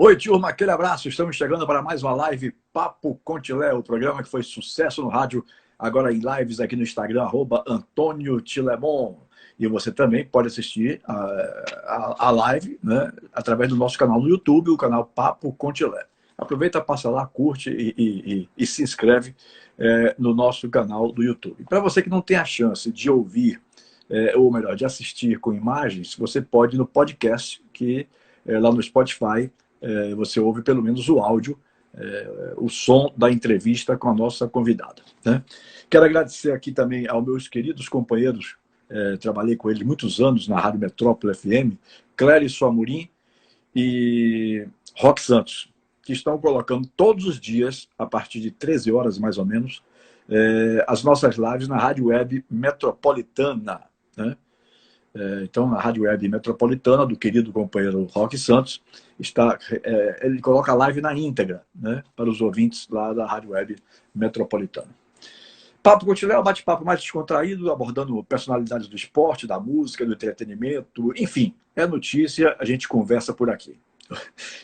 Oi, turma, aquele abraço. Estamos chegando para mais uma live Papo Contilé, o programa que foi sucesso no rádio, agora em lives aqui no Instagram, @Antônio Tilemon. E você também pode assistir a live, né, através do nosso canal no YouTube, o canal Papo Contilé. Aproveita, passa lá, curte e se inscreve no nosso canal do YouTube. Para você que não tem a chance de ouvir, ou melhor, de assistir com imagens, você pode ir no podcast, que lá no Spotify, você ouve pelo menos o áudio, o som da entrevista com a nossa convidada, né? Quero agradecer aqui também aos meus queridos companheiros, trabalhei com eles muitos anos na Rádio Metrópole FM, Clérisson Amorim e Roque Santos, que estão colocando todos os dias, a partir de 13 horas mais ou menos, as nossas lives na Rádio Web Metropolitana, né? Então, na Rádio Web Metropolitana, do querido companheiro Roque Santos, ele coloca a live na íntegra, né, para os ouvintes lá da Rádio Web Metropolitana. Papo Contilé é um bate-papo mais descontraído, abordando personalidades do esporte, da música, do entretenimento, enfim, é notícia, a gente conversa por aqui.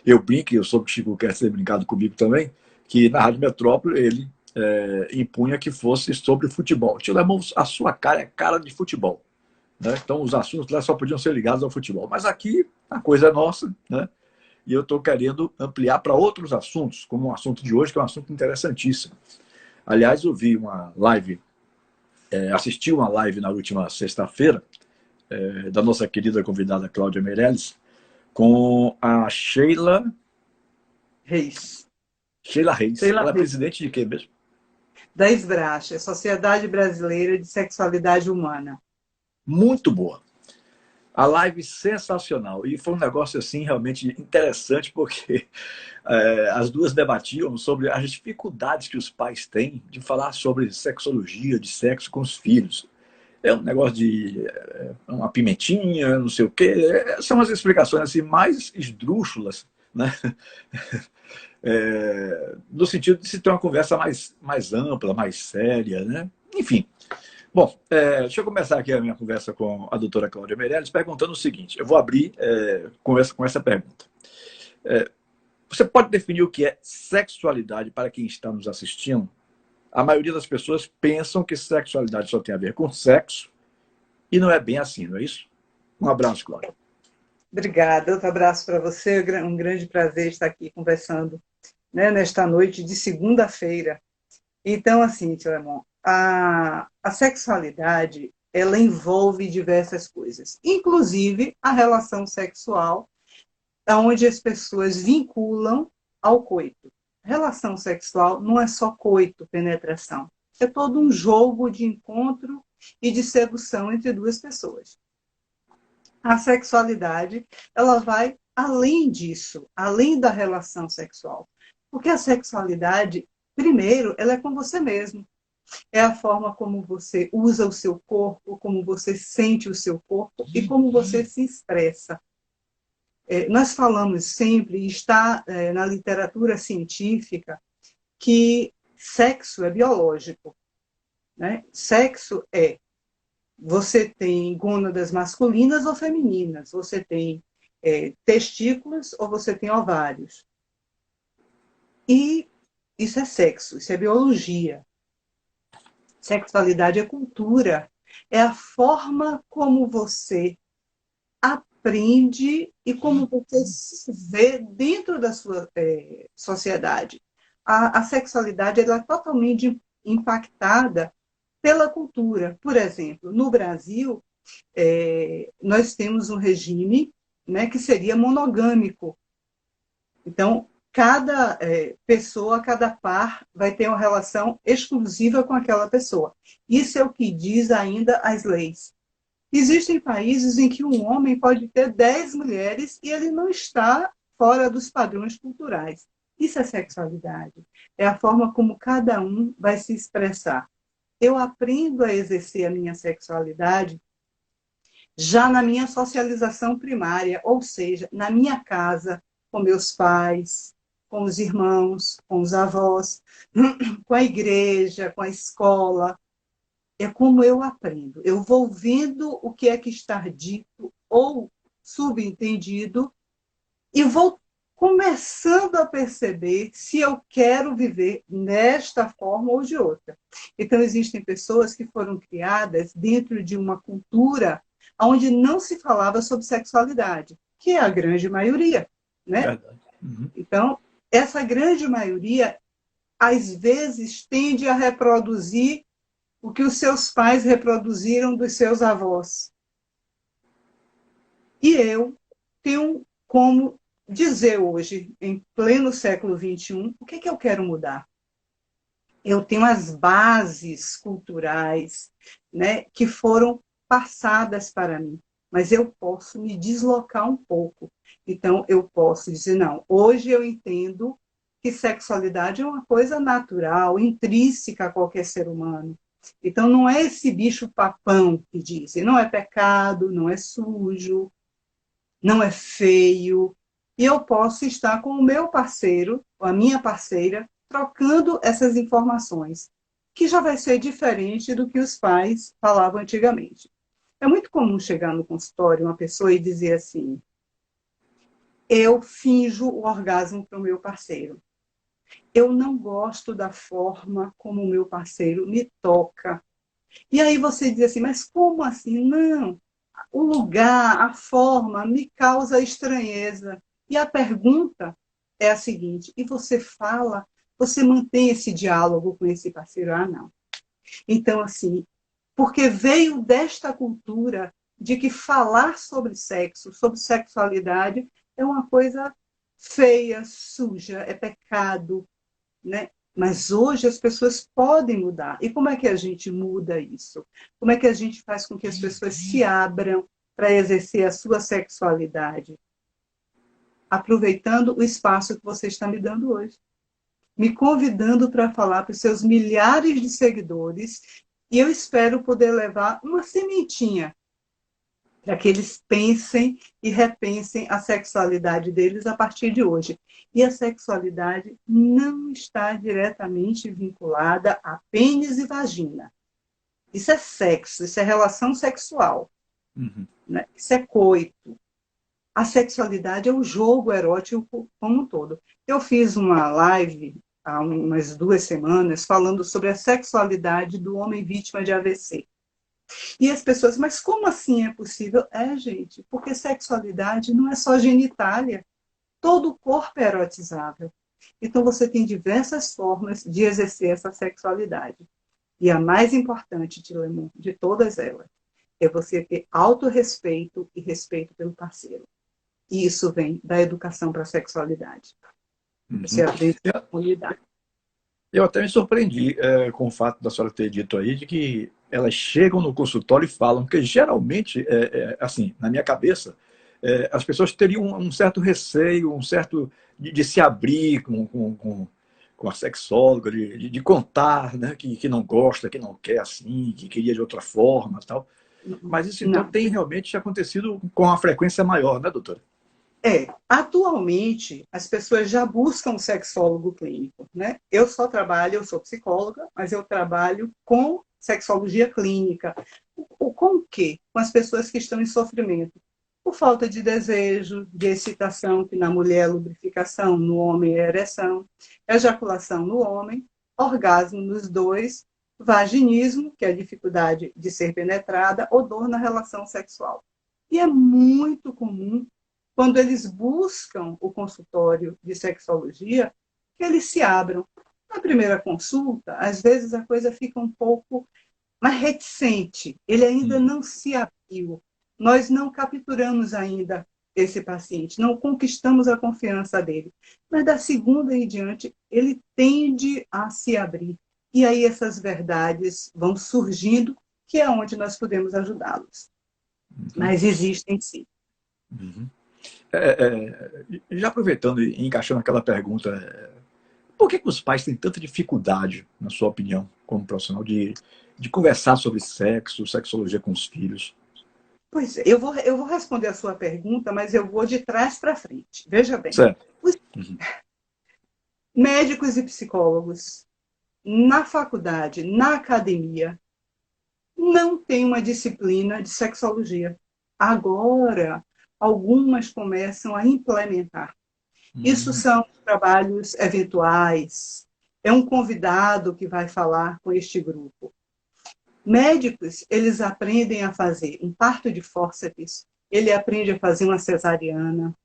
Eu brinco, eu soube que o Chico quer ser brincado comigo também, que na Rádio Metrópole ele impunha que fosse sobre futebol. Tilemon, a sua cara é cara de futebol, né? Então os assuntos lá só podiam ser ligados ao futebol. Mas aqui a coisa é nossa, né? E eu estou querendo ampliar para outros assuntos, como o assunto de hoje, que é um assunto interessantíssimo. Aliás, eu vi uma live, assisti uma live na última sexta-feira, da nossa querida convidada Cláudia Meirelles, com a Sheila Reis. Sheila Reis. Sheila Ela é Reis. presidente de quê mesmo? Da SBRASH, Sociedade Brasileira de Sexualidade Humana. Muito boa. A live sensacional. E foi um negócio assim realmente interessante, porque as duas debatiam sobre as dificuldades que os pais têm de falar sobre sexologia, de sexo com os filhos. É um negócio de uma pimentinha, não sei o quê. São as explicações assim, mais esdrúxulas, né? No sentido de se ter uma conversa mais ampla, mais séria, né? Enfim. Bom, deixa eu começar aqui a minha conversa com a doutora Cláudia Meirelles perguntando o seguinte. Eu vou abrir com essa pergunta. Você pode definir o que é sexualidade para quem está nos assistindo? A maioria das pessoas pensam que sexualidade só tem a ver com sexo e não é bem assim, não é isso? Um abraço, Cláudia. Obrigada. Outro abraço para você. Um grande prazer estar aqui conversando, né, nesta noite de segunda-feira. Então, assim, Tilemon, a sexualidade, ela envolve diversas coisas, inclusive a relação sexual, onde as pessoas vinculam ao coito. Relação sexual não é só coito, penetração. É todo um jogo de encontro e de sedução entre duas pessoas. A sexualidade, ela vai além disso, além da relação sexual. Porque a sexualidade, primeiro, ela é com você mesmo. É a forma como você usa o seu corpo, como você sente o seu corpo e como você se expressa. Nós falamos sempre, e está na literatura científica, que sexo é biológico, né? Sexo você tem gônadas masculinas ou femininas, você tem testículos ou você tem ovários. E isso é sexo, isso é biologia. Sexualidade é cultura, é a forma como você aprende e como você se vê dentro da sua sociedade. A sexualidade ela é totalmente impactada pela cultura. Por exemplo, no Brasil, nós temos um regime, né, que seria monogâmico. Então, cada pessoa, cada par vai ter uma relação exclusiva com aquela pessoa. Isso é o que diz ainda as leis. Existem países em que um homem pode ter 10 mulheres e ele não está fora dos padrões culturais. Isso é sexualidade. É a forma como cada um vai se expressar. Eu aprendo a exercer a minha sexualidade já na minha socialização primária, ou seja, na minha casa, com meus pais, com os irmãos, com os avós, com a igreja, com a escola. É como eu aprendo. Eu vou vendo o que é que está dito ou subentendido e vou começando a perceber se eu quero viver nesta forma ou de outra. Então, existem pessoas que foram criadas dentro de uma cultura onde não se falava sobre sexualidade, que é a grande maioria, né? Verdade. Uhum. Então, essa grande maioria, às vezes, tende a reproduzir o que os seus pais reproduziram dos seus avós. E eu tenho como dizer hoje, em pleno século XXI, o que eu quero mudar? Eu tenho as bases culturais, né, que foram passadas para mim, mas eu posso me deslocar um pouco. Então, eu posso dizer, não, hoje eu entendo que sexualidade é uma coisa natural, intrínseca a qualquer ser humano. Então, não é esse bicho-papão que dizem, não é pecado, não é sujo, não é feio, e eu posso estar com o meu parceiro, ou a minha parceira, trocando essas informações, que já vai ser diferente do que os pais falavam antigamente. É muito comum chegar no consultório uma pessoa e dizer assim, eu finjo o orgasmo para o meu parceiro. Eu não gosto da forma como o meu parceiro me toca. E aí você diz assim, mas como assim? Não, o lugar, a forma me causa estranheza. E a pergunta é a seguinte, e você fala, você mantém esse diálogo com esse parceiro? Ah, não. Então, assim, porque veio desta cultura de que falar sobre sexo, sobre sexualidade, é uma coisa feia, suja, é pecado, né? Mas hoje as pessoas podem mudar. E como é que a gente muda isso? Como é que a gente faz com que as pessoas se abram para exercer a sua sexualidade? Aproveitando o espaço que você está me dando hoje. Me convidando para falar para os seus milhares de seguidores. E eu espero poder levar uma sementinha para que eles pensem e repensem a sexualidade deles a partir de hoje. E a sexualidade não está diretamente vinculada a pênis e vagina. Isso é sexo, isso é relação sexual, Uhum. né? Isso é coito. A sexualidade é o jogo erótico como um todo. Eu fiz uma live há umas 2 semanas falando sobre a sexualidade do homem vítima de AVC. E as pessoas, mas como assim é possível? É, gente, porque sexualidade não é só genitália. Todo o corpo é erotizável. Então você tem diversas formas de exercer essa sexualidade. E a mais importante, Tilemon, de todas elas, é você ter autorrespeito e respeito pelo parceiro. E isso vem da educação para a sexualidade. Você Uhum. aprende a comunidade. Eu até me surpreendi com o fato da senhora ter dito aí de que elas chegam no consultório e falam, porque geralmente, assim, na minha cabeça, as pessoas teriam um certo receio, um certo de se abrir com a sexóloga, de contar, né, que não gosta, que não quer assim, que queria de outra forma, tal. Mas isso então Não. tem realmente acontecido com uma frequência maior, né, doutora? Atualmente, as pessoas já buscam um sexólogo clínico, né? Eu sou psicóloga, mas eu trabalho com sexologia clínica. Com o quê? Com as pessoas que estão em sofrimento. Por falta de desejo, de excitação, que na mulher é lubrificação, no homem é ereção, ejaculação no homem, orgasmo nos dois, vaginismo, que é a dificuldade de ser penetrada, ou dor na relação sexual. E é muito comum quando eles buscam o consultório de sexologia, que eles se abram. Na primeira consulta, às vezes a coisa fica um pouco mais reticente, ele ainda não se abriu. Nós não capturamos ainda esse paciente, não conquistamos a confiança dele. Mas da segunda em diante, ele tende a se abrir. E aí essas verdades vão surgindo, que é onde nós podemos ajudá-los. Uhum. Mas existem sim. Uhum. Já aproveitando e encaixando aquela pergunta, por que os pais têm tanta dificuldade, na sua opinião, como profissional, de conversar sobre sexo, sexologia com os filhos? Pois é, eu vou responder a sua pergunta, mas eu vou de trás para frente. Veja bem, Certo. os Uhum. médicos e psicólogos, na faculdade, na academia, não têm uma disciplina de sexologia. Agora, algumas começam a implementar. Isso são trabalhos eventuais. É um convidado que vai falar com este grupo. Médicos, eles aprendem a fazer um parto de fórceps, ele aprende a fazer uma cesariana,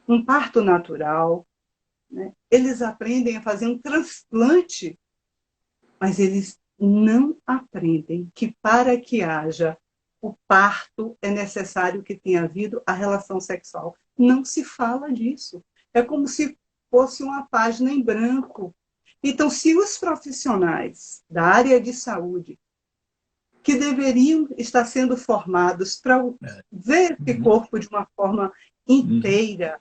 um parto natural, né? Eles aprendem a fazer um transplante, mas eles não aprendem que para que haja o parto é necessário que tenha havido a relação sexual. Não se fala disso. É como se fosse uma página em branco. Então, se os profissionais da área de saúde, que deveriam estar sendo formados para ver esse corpo de uma forma inteira,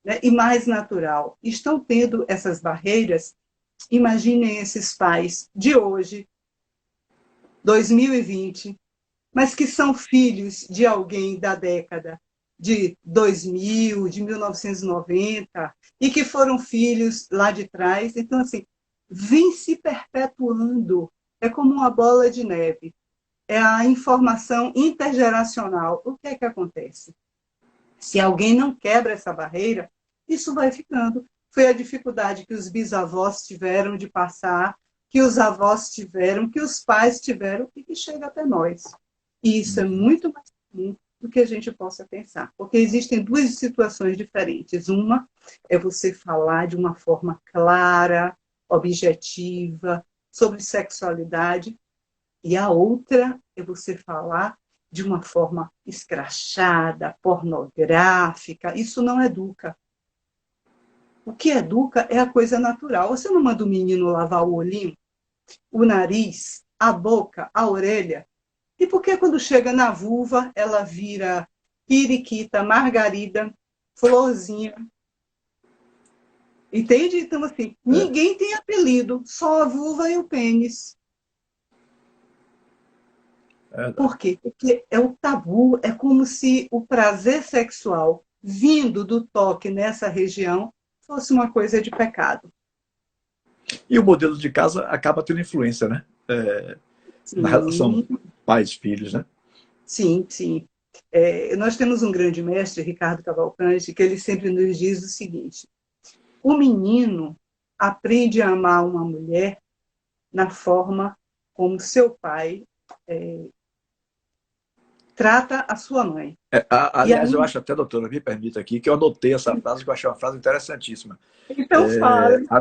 né, e mais natural, estão tendo essas barreiras, imaginem esses pais de hoje, 2020, mas que são filhos de alguém da década de 2000, de 1990, e que foram filhos lá de trás. Então, assim, vem se perpetuando. É como uma bola de neve. É a informação intergeracional. O que é que acontece? Se alguém não quebra essa barreira, isso vai ficando. Foi a dificuldade que os bisavós tiveram de passar, que os avós tiveram, que os pais tiveram e que chega até nós. E isso é muito mais comum do que a gente possa pensar. Porque existem duas situações diferentes. Uma é você falar de uma forma clara, objetiva, sobre sexualidade, e a outra é você falar de uma forma escrachada, pornográfica. Isso não educa. O que educa é a coisa natural. Você não manda o menino lavar o olhinho, o nariz, a boca, a orelha? E por que quando chega na vulva, ela vira periquita, margarida, florzinha? Entende? Então, assim, ninguém tem apelido, só a vulva e o pênis. Por quê? Porque é o tabu, é como se o prazer sexual vindo do toque nessa região fosse uma coisa de pecado. E o modelo de casa acaba tendo influência, né? Na relação pais-filhos, né? Sim, sim. Nós temos um grande mestre, Ricardo Cavalcanti, que ele sempre nos diz o seguinte: o menino aprende a amar uma mulher na forma como seu pai trata a sua mãe. Aliás, eu acho até, doutora, me permita aqui, que eu anotei essa frase, que eu achei uma frase interessantíssima. Então fale. A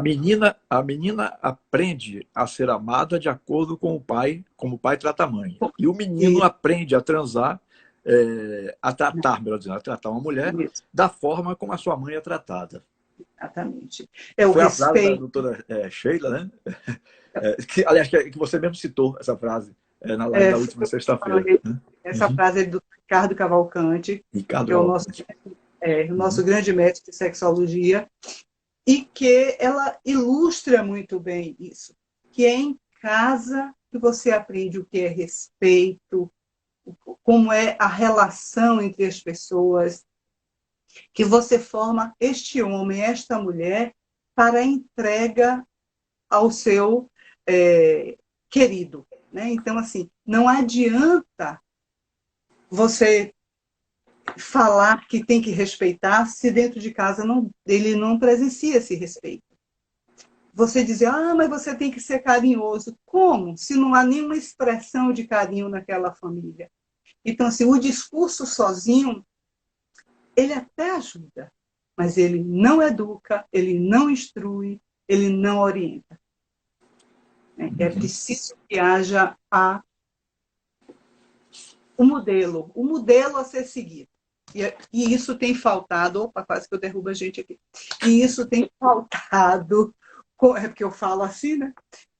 menina aprende a ser amada de acordo com o pai, como o pai trata a mãe. E o menino aprende a transar, a tratar, melhor dizendo, a tratar uma mulher da forma como a sua mãe é tratada. Exatamente. É o Foi respeito. A frase da doutora Sheila, né? Aliás, que você mesmo citou essa frase na live da última sexta-feira. Essa frase é do Ricardo Cavalcanti, que é o nosso grande mestre de sexologia, e que ela ilustra muito bem isso, que é em casa que você aprende o que é respeito, como é a relação entre as pessoas, que você forma este homem, esta mulher, para a entrega ao seu querido. Né? Então, assim, não adianta você falar que tem que respeitar se dentro de casa ele não presencia esse respeito. Você dizer, mas você tem que ser carinhoso. Como? Se não há nenhuma expressão de carinho naquela família. Então, assim, o discurso sozinho, ele até ajuda, mas ele não educa, ele não instrui, ele não orienta. É preciso que haja o modelo a ser seguido. E isso tem faltado, opa, quase que eu derrubo a gente aqui. E isso tem faltado, é porque eu falo assim, né?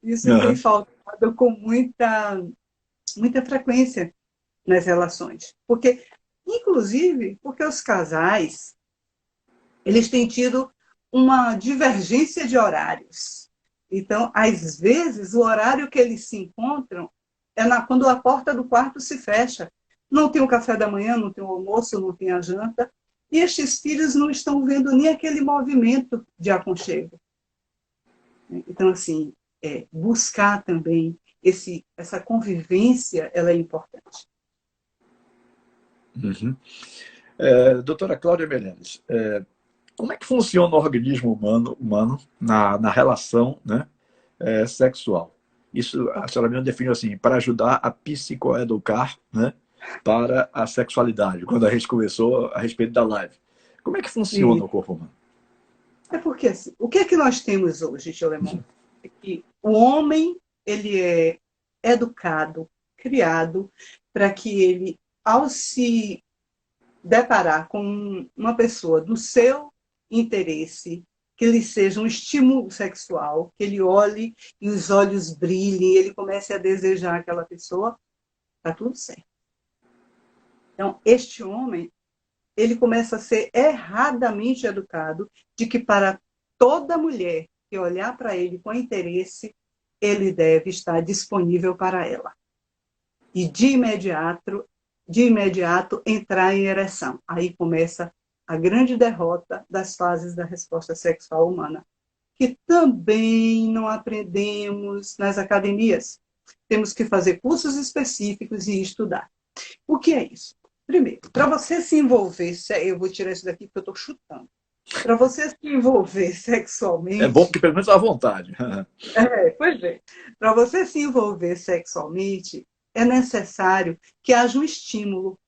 Isso tem faltado com muita frequência nas relações. Inclusive, porque os casais, eles têm tido uma divergência de horários. Então, às vezes, o horário que eles se encontram é quando a porta do quarto se fecha. Não tem o café da manhã, não tem o almoço, não tem a janta. E estes filhos não estão vendo nem aquele movimento de aconchego. Então, assim, buscar também essa convivência, ela é importante. Doutora Cláudia Melenes, Como é que funciona o organismo humano na relação, né, sexual? Isso, a senhora mesmo definiu assim, para ajudar a psicoeducar, né, para a sexualidade, quando a gente conversou a respeito da live. Como é que funciona E o corpo humano? é porque, assim, o que é que nós temos hoje, Tio Lemon? É que o homem, ele é educado, criado, para que ele, ao se deparar com uma pessoa do seu interesse, que ele seja um estímulo sexual, que ele olhe e os olhos brilhem, ele comece a desejar aquela pessoa, está tudo certo. Então, este homem, ele começa a ser erradamente educado de que para toda mulher que olhar para ele com interesse, ele deve estar disponível para ela. E de imediato entrar em ereção. Aí começa a grande derrota das fases da resposta sexual humana, que também não aprendemos nas academias. Temos que fazer cursos específicos e estudar. O que é isso? Primeiro, para você se envolver, eu vou tirar isso daqui porque eu estou chutando. Para você se envolver É bom sexualmente, que pelo menos à vontade. pois é, para você se envolver sexualmente, é necessário que haja um estímulo.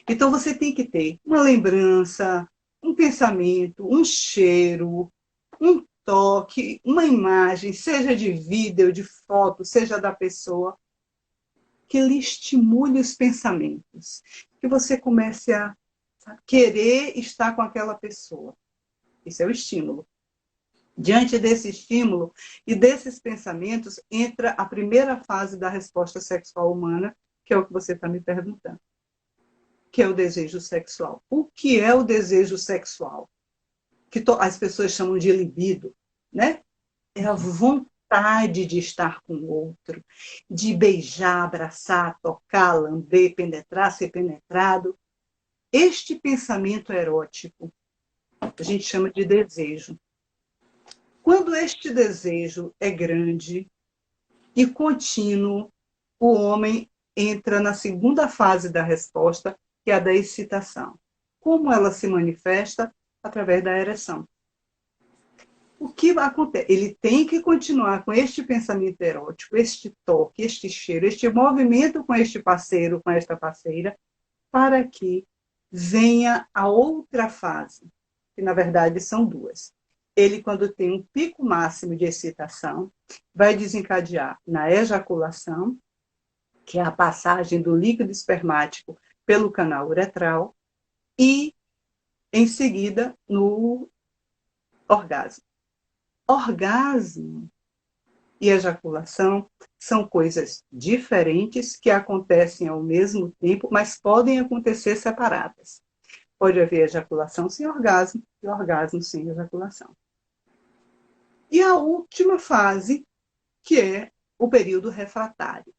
Então você tem que ter uma lembrança, um pensamento, um cheiro, um toque, uma imagem, seja de vídeo, de foto, seja da pessoa, que lhe estimule os pensamentos, que você comece a querer estar com aquela pessoa. Isso é o estímulo. Diante desse estímulo e desses pensamentos, entra a primeira fase da resposta sexual humana, que é o que você está me perguntando, que é o desejo sexual. O que é o desejo sexual? Que as pessoas chamam de libido, né? É a vontade de estar com o outro, de beijar, abraçar, tocar, lamber, penetrar, ser penetrado. Este pensamento erótico, a gente chama de desejo. Quando este desejo é grande e contínuo, o homem entra na segunda fase da resposta, que é a da excitação. Como ela se manifesta? Através da ereção. O que acontece? Ele tem que continuar com este pensamento erótico, este toque, este cheiro, este movimento com este parceiro, com esta parceira, para que venha a outra fase, que na verdade são duas. Ele, quando tem um pico máximo de excitação, vai desencadear na ejaculação, que é a passagem do líquido espermático pelo canal uretral, e, em seguida, no orgasmo. Orgasmo e ejaculação são coisas diferentes que acontecem ao mesmo tempo, mas podem acontecer separadas. Pode haver ejaculação sem orgasmo e orgasmo sem ejaculação. E a última fase, que é o período refratário.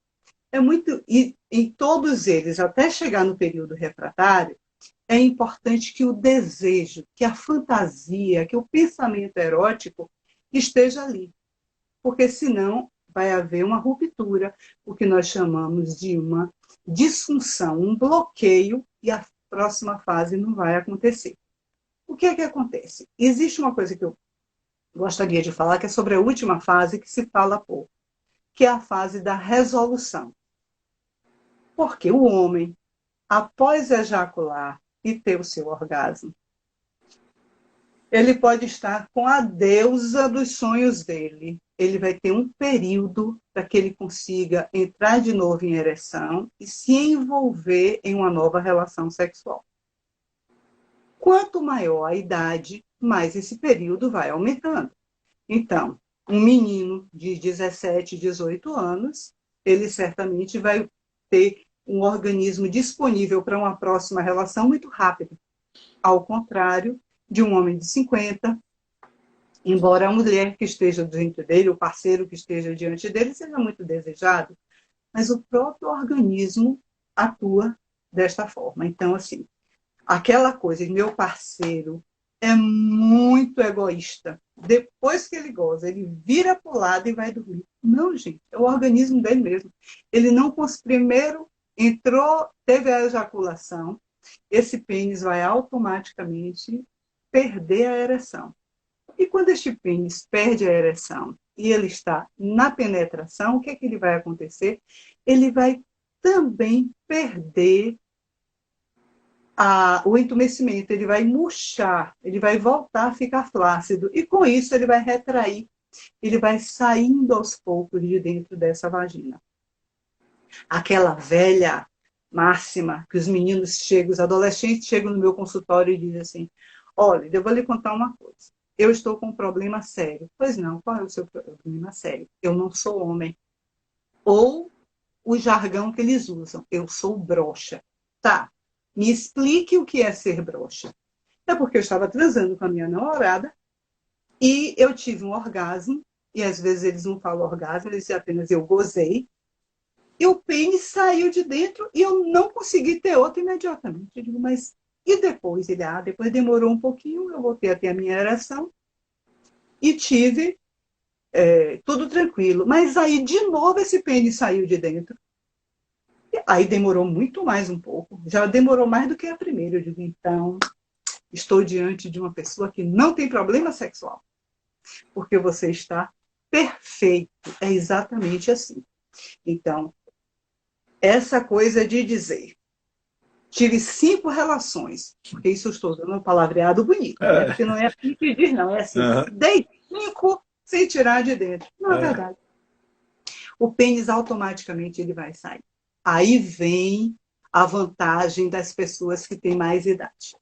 É muito, e em todos eles, até chegar no período refratário, é importante que o desejo, que a fantasia, que o pensamento erótico esteja ali. Porque senão vai haver uma ruptura, o que nós chamamos de uma disfunção, um bloqueio, e a próxima fase não vai acontecer. O que é que acontece? Existe uma coisa que eu gostaria de falar, que é sobre a última fase que se fala pouco, que é a fase da resolução. Porque o homem, após ejacular e ter o seu orgasmo, ele pode estar com a deusa dos sonhos dele. Ele vai ter um período para que ele consiga entrar de novo em ereção e se envolver em uma nova relação sexual. Quanto maior a idade, mais esse período vai aumentando. Então, um menino de 17, 18 anos, ele certamente vai ter um organismo disponível para uma próxima relação muito rápido. Ao contrário de um homem de 50, embora a mulher que esteja diante dele, o parceiro que esteja diante dele, seja muito desejado, mas o próprio organismo atua desta forma. Então, assim, aquela coisa de meu parceiro é muito egoísta. Depois que ele goza, ele vira para o lado e vai dormir. Não, gente, é o organismo dele mesmo. Ele não primeiro entrou, teve a ejaculação, esse pênis vai automaticamente perder a ereção. E quando este pênis perde a ereção e ele está na penetração, o que é que ele vai acontecer? Ele vai também perder o entumecimento, ele vai murchar, ele vai voltar a ficar flácido, e com isso ele vai retrair, ele vai saindo aos poucos de dentro dessa vagina. Aquela velha máxima que os meninos chegam, os adolescentes chegam no meu consultório e dizem assim: olha, eu vou lhe contar uma coisa, eu estou com um problema sério. Pois não, qual é o seu problema sério? Eu não sou homem. Ou o jargão que eles usam, eu sou broxa. Tá, me explique o que é ser broxa. É porque eu estava transando com a minha namorada e eu tive um orgasmo, e às vezes eles não falam orgasmo, eles dizem apenas eu gozei, e o pênis saiu de dentro e eu não consegui ter outro imediatamente. Eu digo, mas e depois? Depois demorou um pouquinho, eu voltei a ter a minha ereção e tive tudo tranquilo. Mas aí, de novo, esse pênis saiu de dentro. E aí demorou muito mais um pouco. Já demorou mais do que a primeira. Eu digo, então, estou diante de uma pessoa que não tem problema sexual. Porque você está perfeito. É exatamente assim. Então, essa coisa de dizer, tive 5 relações, porque isso eu estou usando um palavreado bonito, né? Porque não é assim que diz, não. É assim, dei 5 sem tirar de dentro. Não é verdade. O pênis automaticamente ele vai sair. Aí vem a vantagem das pessoas que têm mais idade.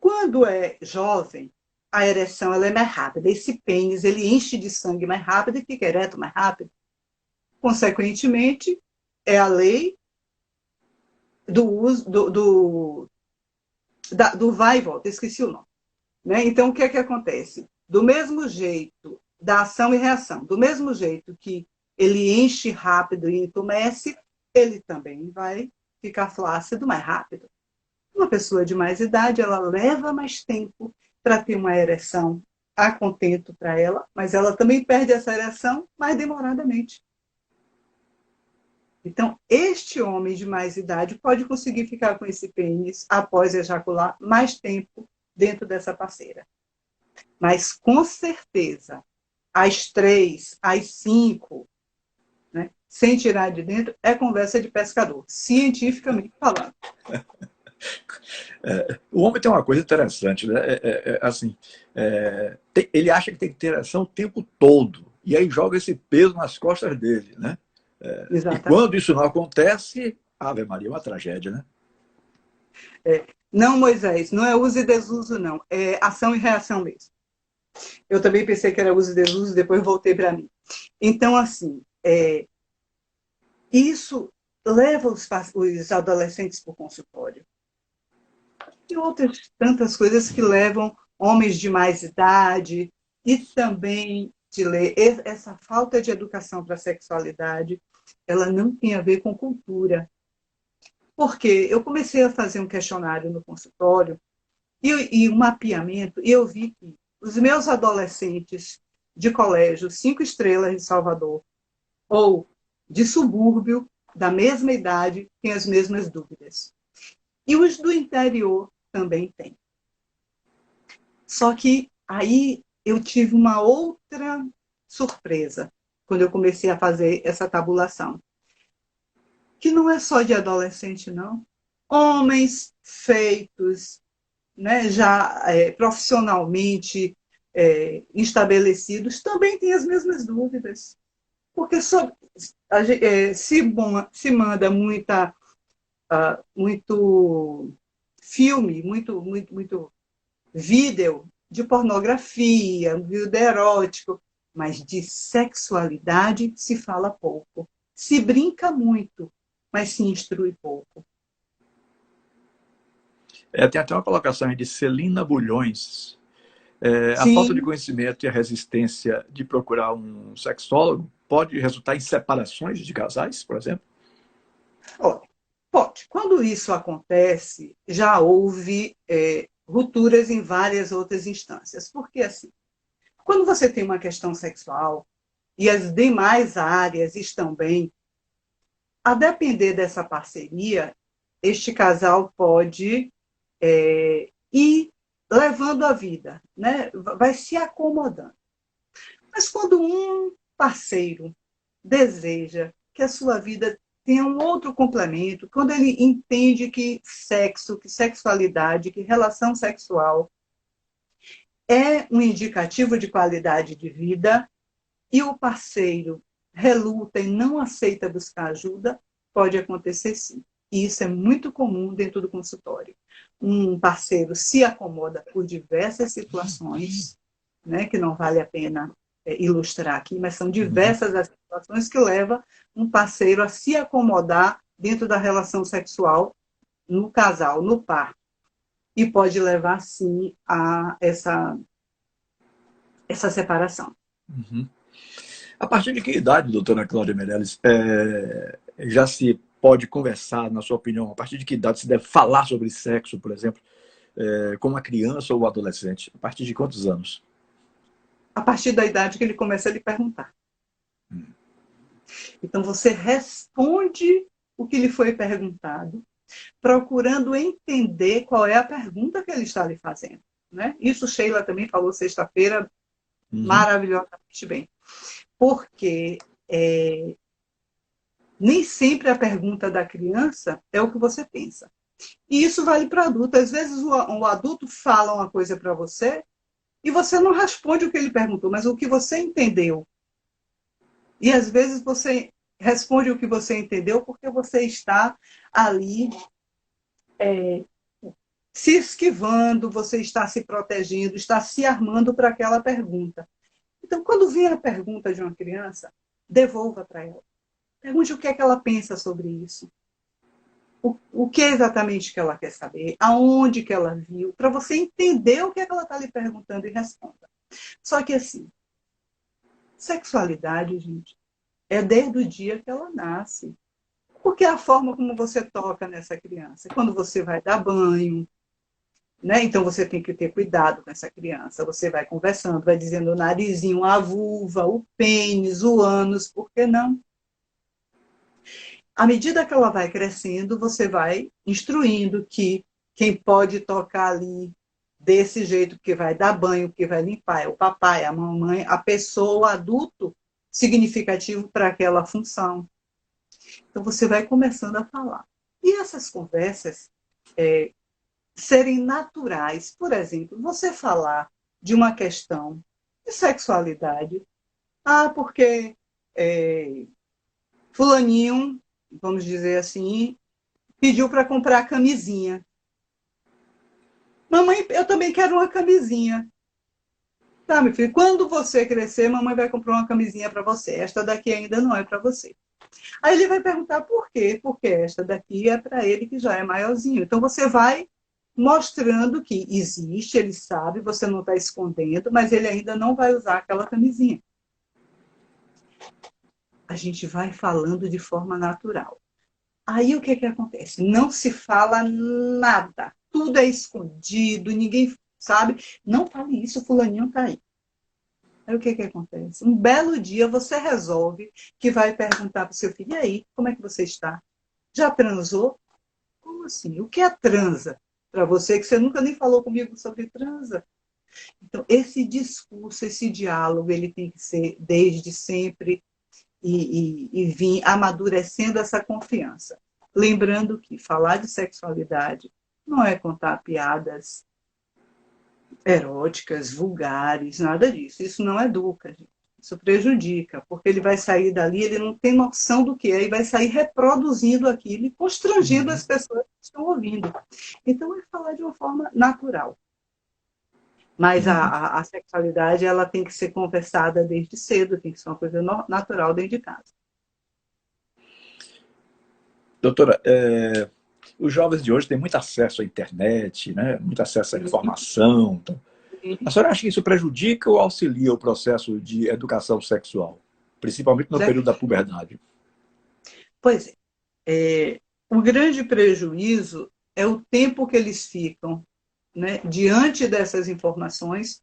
Quando é jovem, a ereção ela é mais rápida. Esse pênis ele enche de sangue mais rápido e fica ereto mais rápido. Consequentemente, é a lei do uso do vai e volta, esqueci o nome. Né? Então, o que é que acontece? Do mesmo jeito, da ação e reação, do mesmo jeito que ele enche rápido e entumece, ele também vai ficar flácido mais rápido. Uma pessoa de mais idade, ela leva mais tempo para ter uma ereção a contento para ela, mas ela também perde essa ereção mais demoradamente. Então, este homem de mais idade pode conseguir ficar com esse pênis após ejacular mais tempo dentro dessa parceira. Mas, com certeza, às 3, às 5, né, sem tirar de dentro, é conversa de pescador, cientificamente falando. O homem tem uma coisa interessante, né? Ele acha que tem que ter ereção o tempo todo, e aí joga esse peso nas costas dele, né? E quando isso não acontece, Ave Maria, é uma tragédia, né? Não, Moisés, não é uso e desuso, não. É ação e reação mesmo. Eu também pensei que era uso e desuso, depois voltei para mim. Então, assim, isso leva os adolescentes para o consultório. E outras tantas coisas que levam homens de mais idade e também de ler. Essa falta de educação para a sexualidade, ela não tem a ver com cultura. Porque eu comecei a fazer um questionário no consultório e um mapeamento, e eu vi que os meus adolescentes de colégio 5 estrelas em Salvador ou de subúrbio, da mesma idade, têm as mesmas dúvidas. E os do interior também têm. Só que aí eu tive uma outra surpresa quando eu comecei a fazer essa tabulação. Que não é só de adolescente, não. Homens feitos, né, já profissionalmente estabelecidos, também têm as mesmas dúvidas. Porque se manda muito filme, muito vídeo de pornografia, vídeo erótico, mas de sexualidade se fala pouco. Se brinca muito, mas se instrui pouco. Tem até uma colocação aí de Celina Bulhões. A falta de conhecimento e a resistência de procurar um sexólogo pode resultar em separações de casais, por exemplo? Olha, pode. Quando isso acontece, já houve rupturas em várias outras instâncias. Porque, assim, quando você tem uma questão sexual e as demais áreas estão bem, a depender dessa parceria, este casal pode ir levando a vida, né? Vai se acomodando. Mas quando um parceiro deseja que a sua vida tenha um outro complemento, quando ele entende que sexo, que sexualidade, que relação sexual é um indicativo de qualidade de vida e o parceiro reluta e não aceita buscar ajuda, pode acontecer sim. E isso é muito comum dentro do consultório. Um parceiro se acomoda por diversas situações, né, que não vale a pena ilustrar aqui, mas são diversas as situações que levam um parceiro a se acomodar dentro da relação sexual no casal, no par. E pode levar, sim, a essa separação. Uhum. A partir de que idade, doutora Cláudia Meirelles, já se pode conversar, na sua opinião, a partir de que idade se deve falar sobre sexo, por exemplo, com uma criança ou adolescente? A partir de quantos anos? A partir da idade que ele começa a lhe perguntar. Então, você responde o que lhe foi perguntado, procurando entender qual é a pergunta que ele está lhe fazendo. Né? Isso Sheila também falou sexta-feira, maravilhosamente bem. Porque nem sempre a pergunta da criança é o que você pensa. E isso vale para adulto. Às vezes o adulto fala uma coisa para você e você não responde o que ele perguntou, mas o que você entendeu. E às vezes você responde o que você entendeu porque você está ali se esquivando, você está se protegendo, está se armando para aquela pergunta. Então, quando vem a pergunta de uma criança, devolva para ela. Pergunte o que é que ela pensa sobre isso. O que é exatamente que ela quer saber, aonde que ela viu, para você entender o que é que ela está lhe perguntando e responda. Só que assim, sexualidade, gente, é desde o dia que ela nasce. Porque é a forma como você toca nessa criança. Quando você vai dar banho, né? Então você tem que ter cuidado com essa criança. Você vai conversando, vai dizendo o narizinho, a vulva, o pênis, o ânus, por que não? À medida que ela vai crescendo, você vai instruindo que quem pode tocar ali desse jeito, que vai dar banho, que vai limpar, é o papai, a mamãe, a pessoa, o adulto significativo para aquela função. Então você vai começando a falar. E essas conversas serem naturais. Por exemplo, você falar de uma questão de sexualidade. Porque fulaninho, vamos dizer assim, pediu para comprar camisinha. Mamãe, eu também quero uma camisinha. Tá, meu filho, quando você crescer, mamãe vai comprar uma camisinha para você. Esta daqui ainda não é para você. Aí ele vai perguntar por quê? Porque esta daqui é para ele que já é maiorzinho. Então você vai mostrando que existe, ele sabe, você não está escondendo, mas ele ainda não vai usar aquela camisinha. A gente vai falando de forma natural. Aí o que acontece? Não se fala nada. Tudo é escondido, ninguém sabe. Não fale isso, fulaninho está aí. Aí o que acontece? Um belo dia você resolve que vai perguntar para o seu filho, e aí, como é que você está? Já transou? Como assim? O que é transa? Para você, que você nunca nem falou comigo sobre transa. Então, esse discurso, esse diálogo, ele tem que ser desde sempre e vir amadurecendo essa confiança. Lembrando que falar de sexualidade não é contar piadas eróticas, vulgares, nada disso. Isso não educa, gente. Isso prejudica, porque ele vai sair dali, ele não tem noção do que é, e vai sair reproduzindo aquilo e constrangendo as pessoas que estão ouvindo. Então, é falar de uma forma natural. Mas a sexualidade, ela tem que ser conversada desde cedo, tem que ser uma coisa natural dentro de casa. Doutora, os jovens de hoje têm muito acesso à internet, né? Muito acesso à informação. Então, a senhora acha que isso prejudica ou auxilia o processo de educação sexual, principalmente no período da puberdade? Pois é. O grande prejuízo é o tempo que eles ficam, né, diante dessas informações,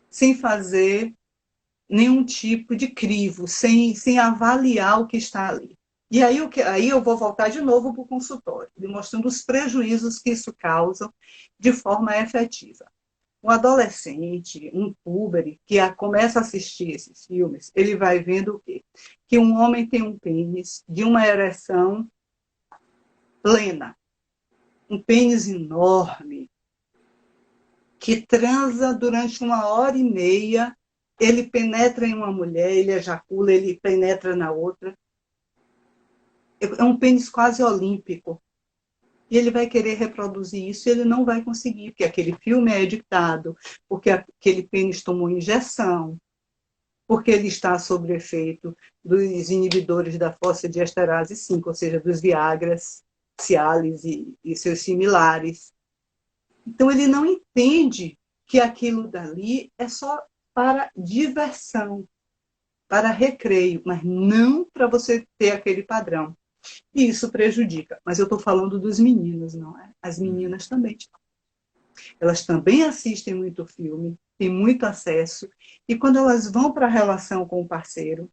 sem fazer nenhum tipo de crivo, sem avaliar o que está ali. E aí eu vou voltar de novo para o consultório, mostrando os prejuízos que isso causa de forma efetiva. Um adolescente, um puber, que começa a assistir esses filmes, ele vai vendo o quê? Que um homem tem um pênis de uma ereção plena, um pênis enorme, que transa durante 1h30, ele penetra em uma mulher, ele ejacula, ele penetra na outra. É um pênis quase olímpico. E ele vai querer reproduzir isso e ele não vai conseguir, porque aquele filme é editado, porque aquele pênis tomou injeção, porque ele está sob efeito dos inibidores da fosfodiesterase 5, ou seja, dos Viagras, Cialis e seus similares. Então, ele não entende que aquilo dali é só para diversão, para recreio, mas não para você ter aquele padrão. E isso prejudica. Mas eu estou falando dos meninos, não é? As meninas também. Elas também assistem muito filme, têm muito acesso, e quando elas vão para a relação com o parceiro,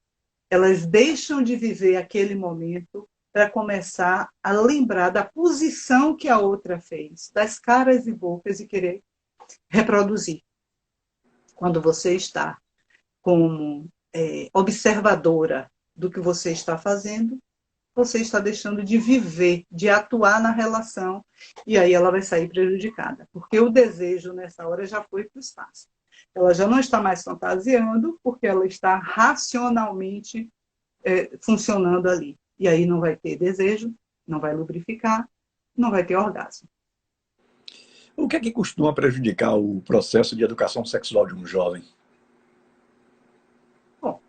elas deixam de viver aquele momento para começar a lembrar da posição que a outra fez, das caras e bocas, e querer reproduzir. Quando você está como observadora do que você está fazendo, você está deixando de viver, de atuar na relação, e aí ela vai sair prejudicada. Porque o desejo, nessa hora, já foi para o espaço. Ela já não está mais fantasiando, porque ela está racionalmente funcionando ali. E aí não vai ter desejo, não vai lubrificar, não vai ter orgasmo. O que é que costuma prejudicar o processo de educação sexual de um jovem? Bom,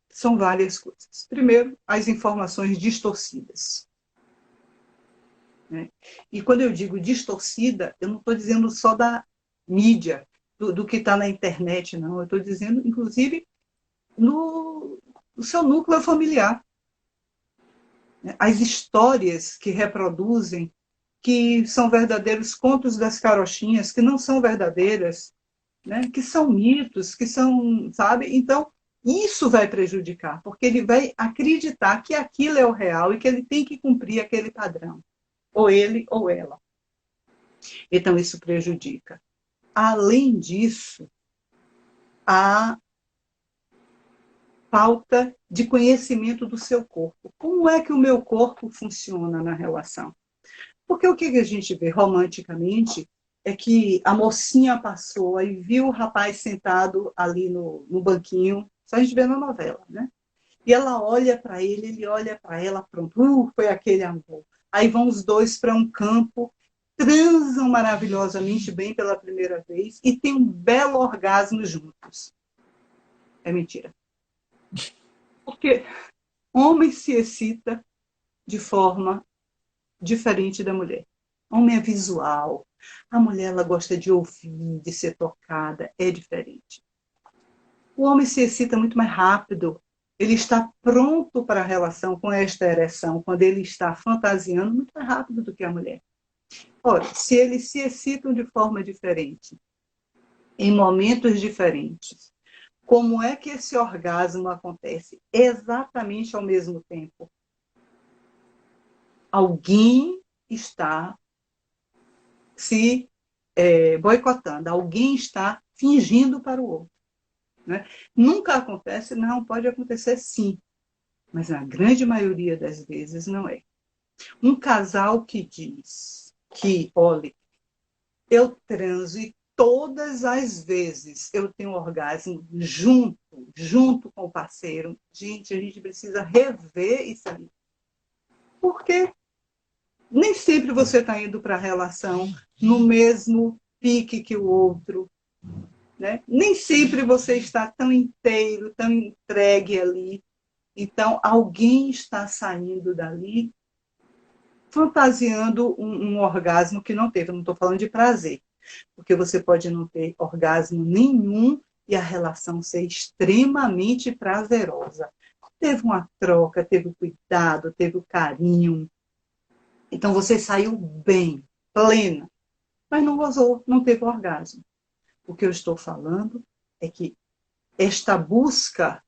são várias coisas. Primeiro, as informações distorcidas. Né? E quando eu digo distorcida, eu não estou dizendo só da mídia, do que está na internet, não. Eu estou dizendo, inclusive, no seu núcleo familiar. As histórias que reproduzem, que são verdadeiros contos das carochinhas, que não são verdadeiras, né? Que são mitos, que são, sabe? Então, isso vai prejudicar, porque ele vai acreditar que aquilo é o real e que ele tem que cumprir aquele padrão, ou ele ou ela. Então, isso prejudica. Além disso, a falta de conhecimento do seu corpo. Como é que o meu corpo funciona na relação? Porque o que a gente vê romanticamente é que a mocinha passou e viu o rapaz sentado ali no banquinho, isso a gente vê na novela, né? E ela olha para ele olha para ela, pronto, foi aquele amor. Aí vão os dois para um campo, transam maravilhosamente bem pela primeira vez e tem um belo orgasmo juntos. É mentira. Porque homem se excita de forma diferente da mulher. Homem é visual. A mulher ela gosta de ouvir, de ser tocada. É diferente. O homem se excita muito mais rápido. Ele está pronto para a relação com esta ereção, quando ele está fantasiando, muito mais rápido do que a mulher. Ora, se eles se excitam de forma diferente, em momentos diferentes, como é que esse orgasmo acontece exatamente ao mesmo tempo? Alguém está se boicotando, alguém está fingindo para o outro. Né? Nunca acontece, não, pode acontecer sim, mas na grande maioria das vezes não é. Um casal que diz que, olha, eu transo e todas as vezes eu tenho orgasmo junto com o parceiro, gente, a gente precisa rever isso aí. Porque nem sempre você está indo para a relação no mesmo pique que o outro. Né? Nem sempre você está tão inteiro, tão entregue ali. Então, alguém está saindo dali fantasiando um orgasmo que não teve. Eu não estou falando de prazer, porque você pode não ter orgasmo nenhum e a relação ser extremamente prazerosa. Teve uma troca, teve o cuidado, teve o carinho. Então, você saiu bem, plena, mas não gozou, não teve orgasmo. O que eu estou falando é que esta busca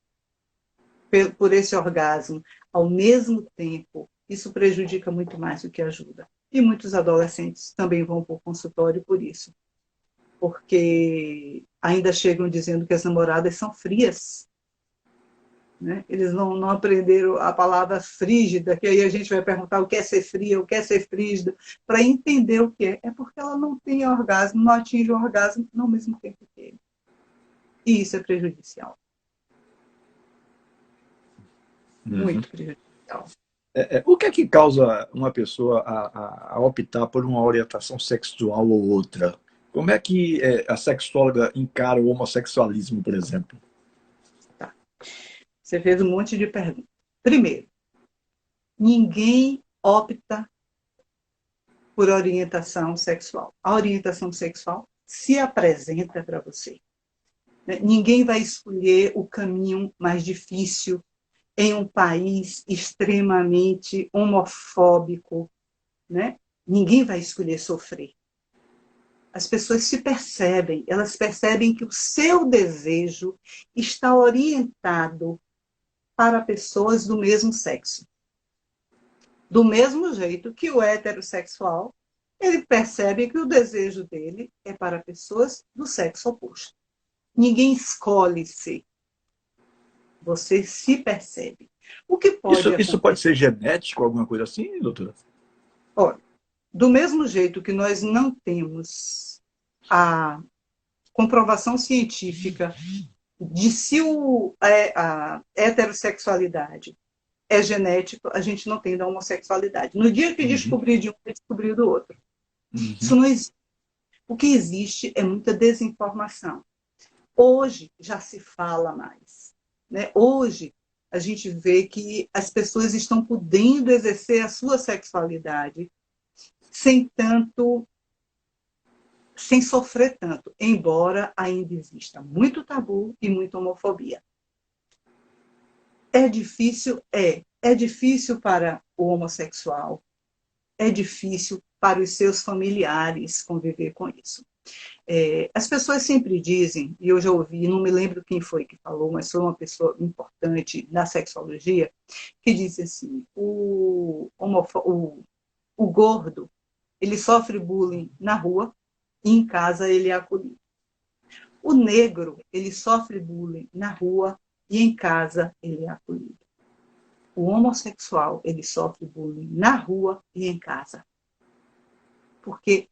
por esse orgasmo ao mesmo tempo, isso prejudica muito mais do que ajuda. E muitos adolescentes também vão para o consultório por isso. porque ainda chegam dizendo que as namoradas são frias, né? Eles não aprenderam a palavra frígida, que aí a gente vai perguntar o que é ser fria, o que é ser frígida, para entender o que é. É porque ela não tem orgasmo, não atinge o orgasmo no mesmo tempo que ele. E isso é prejudicial. Muito prejudicial. O que é que causa uma pessoa a optar por uma orientação sexual ou outra? Como é que a sexóloga encara o homossexualismo, por exemplo? Tá. Você fez um monte de perguntas. Primeiro, ninguém opta por orientação sexual. A orientação sexual se apresenta para você. Ninguém vai escolher o caminho mais difícil em um país extremamente homofóbico, né? Ninguém vai escolher sofrer. As pessoas se percebem, elas percebem que o seu desejo está orientado para pessoas do mesmo sexo. Do mesmo jeito que o heterossexual, ele percebe que o desejo dele é para pessoas do sexo oposto. Ninguém escolhe ser. Você se percebe. O que pode acontecer? Isso pode ser genético, alguma coisa assim, doutora? Olha, do mesmo jeito que nós não temos a comprovação científica de se a heterossexualidade é genético, a gente não tem da homossexualidade. No dia que descobrir de um, descobrir do outro. Isso não existe. O que existe é muita desinformação. Hoje já se fala mais, né? Hoje a gente vê que as pessoas estão podendo exercer a sua sexualidade sem sofrer tanto, embora ainda exista muito tabu e muita homofobia. É difícil? É difícil para o homossexual, é difícil para os seus familiares conviver com isso. As pessoas sempre dizem, e eu já ouvi, não me lembro quem foi que falou, mas foi uma pessoa importante na sexologia, que disse assim, o gordo, ele sofre bullying na rua e em casa ele é acolhido. O negro, ele sofre bullying na rua e em casa ele é acolhido. O homossexual, ele sofre bullying na rua e em casa. Porque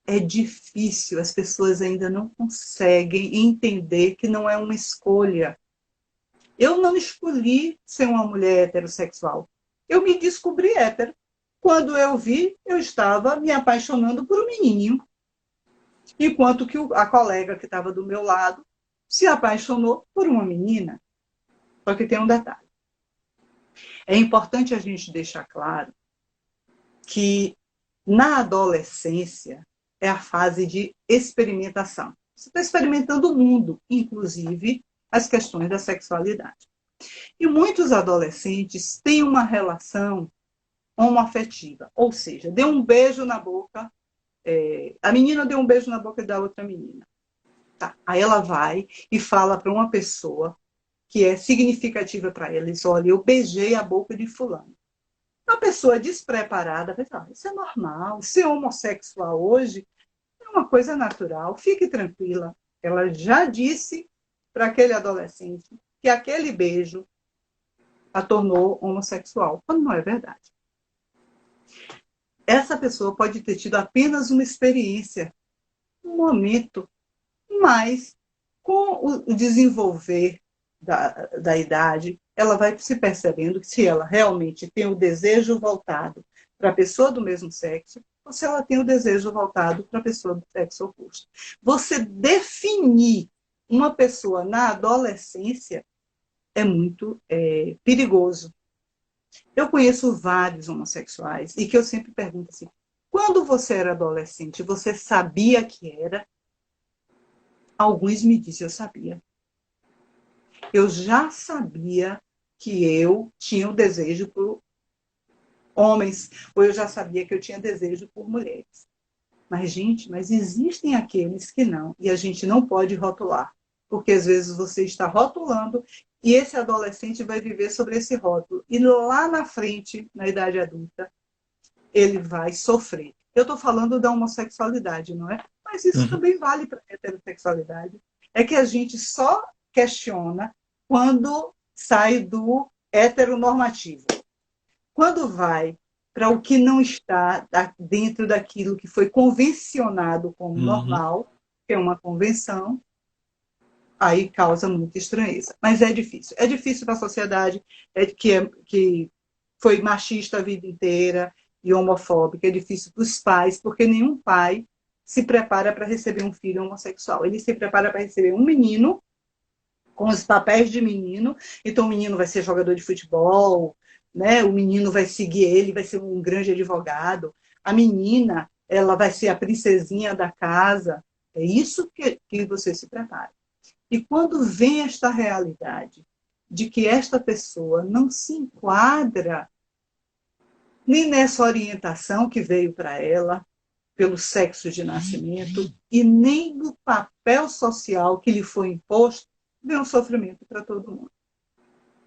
é difícil, as pessoas ainda não conseguem entender que não é uma escolha. Eu não escolhi ser uma mulher heterossexual. Eu me descobri hétero. Quando eu vi, eu estava me apaixonando por um menininho. Enquanto que a colega que estava do meu lado se apaixonou por uma menina. Só que tem um detalhe. É importante a gente deixar claro que na adolescência é a fase de experimentação. Você está experimentando o mundo, inclusive as questões da sexualidade. E muitos adolescentes têm uma relação homoafetiva, ou seja, deu um beijo na boca, a menina deu um beijo na boca da outra menina. Tá. Aí ela vai e fala para uma pessoa que é significativa para ela, diz, olha, eu beijei a boca de fulano. Uma pessoa despreparada vai falar, isso é normal, ser homossexual hoje é uma coisa natural, fique tranquila. Ela já disse para aquele adolescente que aquele beijo a tornou homossexual, quando não é verdade. Essa pessoa pode ter tido apenas uma experiência, um momento, mas com o desenvolver da idade, ela vai se percebendo que se ela realmente tem o desejo voltado para a pessoa do mesmo sexo, ou se ela tem o desejo voltado para a pessoa do sexo oposto. Você definir uma pessoa na adolescência é muito perigoso. Eu conheço vários homossexuais e que eu sempre pergunto assim, quando você era adolescente, você sabia que era? Alguns me dizem, eu sabia. Eu já sabia que eu tinha o desejo por homens, ou eu já sabia que eu tinha desejo por mulheres. Mas, gente, existem aqueles que não, e a gente não pode rotular, porque às vezes você está rotulando e esse adolescente vai viver sobre esse rótulo, e lá na frente, na idade adulta, ele vai sofrer. Eu estou falando da homossexualidade, não é? mas isso também vale para a heterossexualidade. É que a gente só questiona quando sai do heteronormativo. Quando vai para o que não está dentro daquilo que foi convencionado como normal, que é uma convenção, aí causa muita estranheza. Mas é difícil. É difícil para a sociedade que foi machista a vida inteira e homofóbica. É difícil para os pais, porque nenhum pai se prepara para receber um filho homossexual. Ele se prepara para receber um menino com os papéis de menino. Então, o menino vai ser jogador de futebol, né? O menino vai seguir ele, vai ser um grande advogado. A menina, ela vai ser a princesinha da casa. É isso que você se prepara. E quando vem esta realidade de que esta pessoa não se enquadra nem nessa orientação que veio para ela, pelo sexo de nascimento, e nem no papel social que lhe foi imposto, vem um sofrimento para todo mundo.